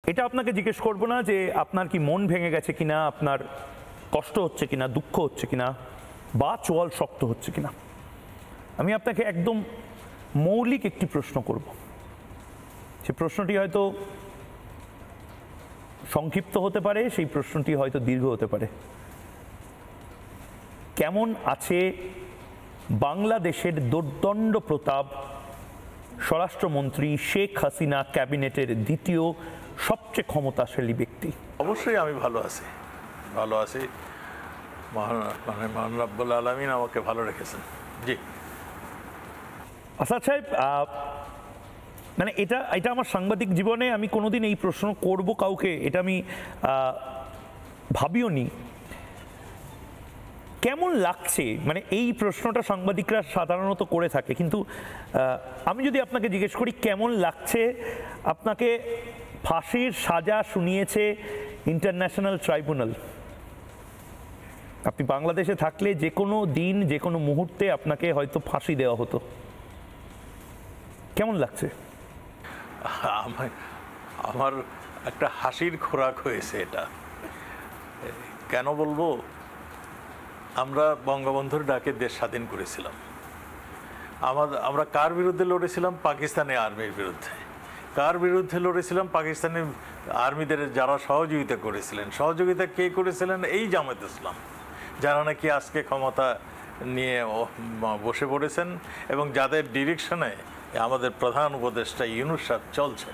এটা আপনাকে জিজ্ঞেস করব না যে আপনার কি মন ভেঙে গেছে কিনা, আপনার কষ্ট হচ্ছে কিনা, দুঃখ হচ্ছে কিনা, বা চোয়াল শক্ত হচ্ছে কিনা। আমি আপনাকে একদম মৌলিক একটি প্রশ্ন করব। সে প্রশ্নটি হয়তো সংক্ষিপ্ত হতে পারে, সেই প্রশ্নটি হয়তো দীর্ঘ হতে পারে। কেমন আছে বাংলাদেশের দুর্দণ্ড প্রতাপ স্বরাষ্ট্রমন্ত্রী শেখ হাসিনা ক্যাবিনেটের দ্বিতীয় সবচেয়ে ক্ষমতাশালী ব্যক্তি? অবশ্যই আমি ভালো আছি, মহান রব্বুল আলামিন আমাকে ভালো রেখেছেন। জি আসাদ সাহেব, মানে এটা আমার সাংবাদিক জীবনে আমি কোনোদিন এই প্রশ্ন করব কাউকে, এটা আমি ভাবিও নি। কেমন লাগছে, মানে এই প্রশ্নটা সাংবাদিকরা সাধারণত করে থাকে, কিন্তু আমি যদি আপনাকে জিজ্ঞেস করি কেমন লাগছে, আপনাকে ফাঁসির সাজা শুনিয়েছে ইন্টারন্যাশনাল ট্রাইব্যুনাল। আপনি বাংলাদেশে থাকলে যে কোনো দিন, যে কোনো মুহূর্তে আপনাকে হয়তো ফাঁসি দেওয়া হতো। কেমন লাগছে? আমার একটা হাসির খোরাক হয়েছে এটা। কেন বলবো, আমরা বঙ্গবন্ধুর ডাকে দেশ স্বাধীন করেছিলাম। আমরা কার বিরুদ্ধে লড়েছিলাম? পাকিস্তানি আর্মির বিরুদ্ধে। কার বিরুদ্ধে লড়েছিলাম? পাকিস্তানি আর্মিদের যারা সহযোগিতা করেছিলেন। সহযোগিতা কে করেছিলেন? এই জামায়াত ইসলাম, যারা নাকি আজকে ক্ষমতা নিয়ে বসে পড়েছেন এবং যাদের ডিরেকশনে আমাদের প্রধান উপদেষ্টা ইউনূস সাহেব চলছে।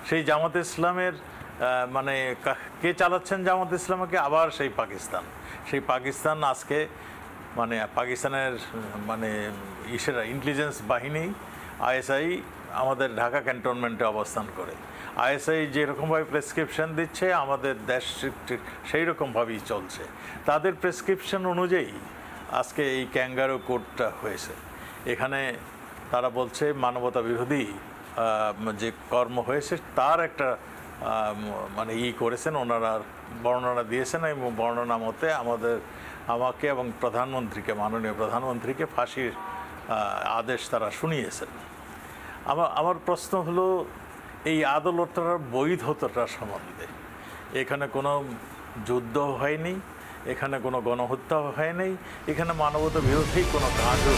সেই জামাত ইসলামের মানে কে চালাচ্ছেন জামাত ইসলামকে? আবার সেই পাকিস্তান আজকে মানে পাকিস্তানের মানে ইন্টেলিজেন্স বাহিনী আইএসআই আমাদের ঢাকা ক্যান্টনমেন্টে অবস্থান করে। আইএসআই যেরকমভাবে প্রেসক্রিপশন দিচ্ছে আমাদের দেশ সেই রকমভাবেই চলছে। তাদের প্রেসক্রিপশন অনুযায়ী আজকে এই ক্যাঙ্গারু কোর্টটা হয়েছে। এখানে তারা বলছে মানবতা বিরোধী যে কর্ম হয়েছে তার একটা মানে করেছেন, ওনারা বর্ণনা দিয়েছেন এবং বর্ণনা মতে আমাকে এবং প্রধানমন্ত্রীকে, মাননীয় প্রধানমন্ত্রীকে ফাঁসির আদেশ তারা শুনিয়েছেন। আমার প্রশ্ন হলো এই আদালতটার বৈধতাটা সম্বন্ধে। এখানে কোনো যুদ্ধ হয়নি, এখানে কোনো গণহত্যা হয়নি, এখানে মানবতা বিরোধী কোনো কাজও